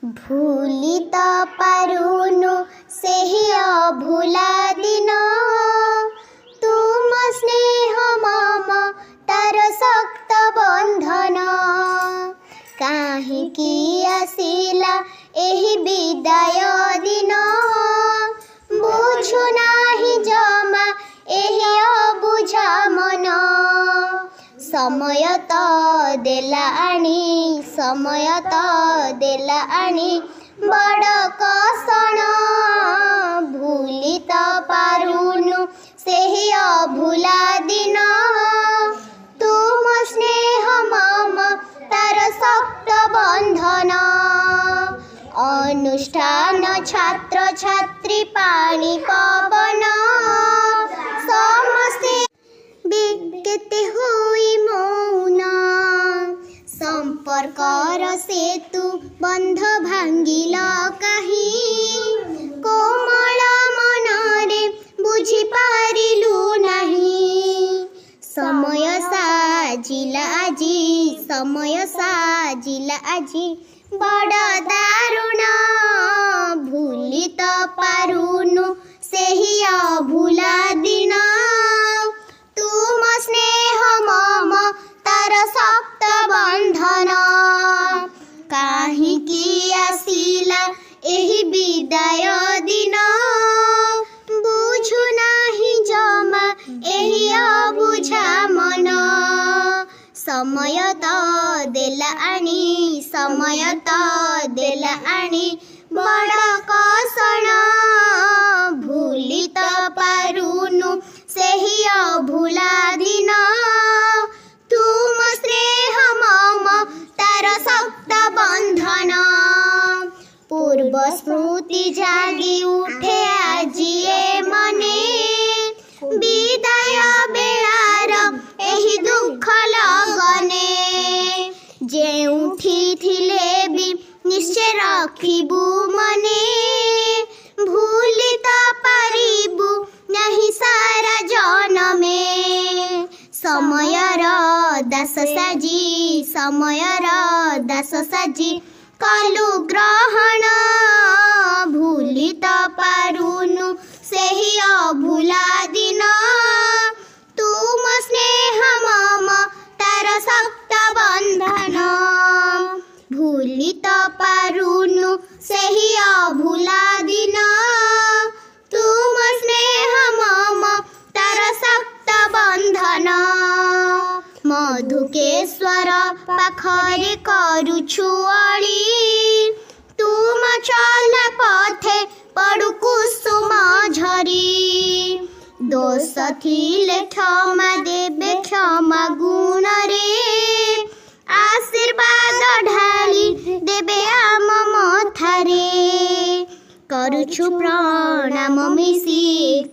भूली तो पारुनु सेही अभुला दिन तुम स्नेह मम तार शक्त बंधन काहिकी आसिला एही विदाय दिन बुझु नाही जमा एही अबुझा मन समय तो देला आनी समय तो देला आनी बड़ कषण भूली तो पारुनु सेही अभुला दिन तुम स्नेह मम तार शक्त बंधन अनुष्ठान छात्र छात्री पानी पवन समस्ते केते होई मौन संपर्कर सेतु बंध भांगिल काहि कोमल मनरे बुझी पारिलु नाही समय साजिला आजी समय साजिला आजी बड़ दारुण भूली तो पारुनु सेही अभुला दिन तुम स्नेह मम तार शक्त बंधन काहिकी आसिला एही विदाय दिन बुझु नाही जमा एही अबुझा मन समय तो देला आनी समय तो देला आनी बड़ कषण भूली तो पारुनु सेही अभुला दिन तुम स्नेह मम तार शक्त बंधन पूर्व स्मृति जागी उठे आजी ए मने विदाय बेलार एही दुख लगने जेउठी थिले भी निश्चय रखिबु मने भूली तो पारिबु नहीं सारा जनमे समयर दास साजी समयर दास साजी कलु ग्रहण भूली तो पारुनु सेही अभुला दिन तुम स्नेह मम तार शक्त बंधन भूली तो पारुनु सेही अभुला दिन तुम स्नेह मम तार शक्त बंधन मधुकेश्वर पाखरे करुछु अली तुम चल पथे पड़ु कुसुम झरी दोष थिले क्षमा देबे क्षमा गुण रे आशीर्वाद ढाली देबे आम मथारे करुछु प्रणाम मिसी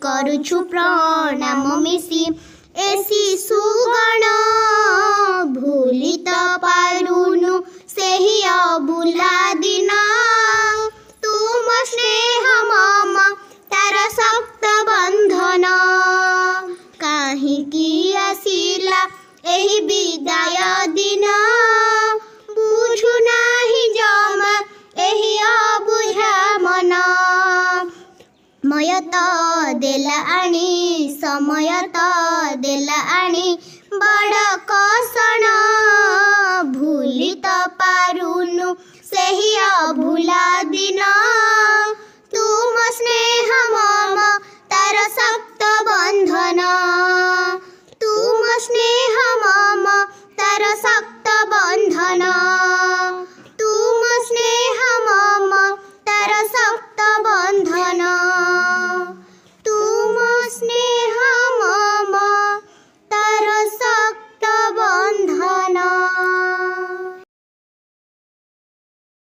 करुछु प्रणाम मिसी एसी सुगण भूली तो पारुनु सेही अभुला दिन तुम स्नेह मम तार शक्त बंधन काहिकी आसिला एही विदाय दिन बुझु नाही जमा एही अबुझा मन समय तो देला आनी समय तो देला आनी बड़ कषण भूली तो पारुनु सेही अभुला दिन तुम स्नेह मम तार शक्त बंधन।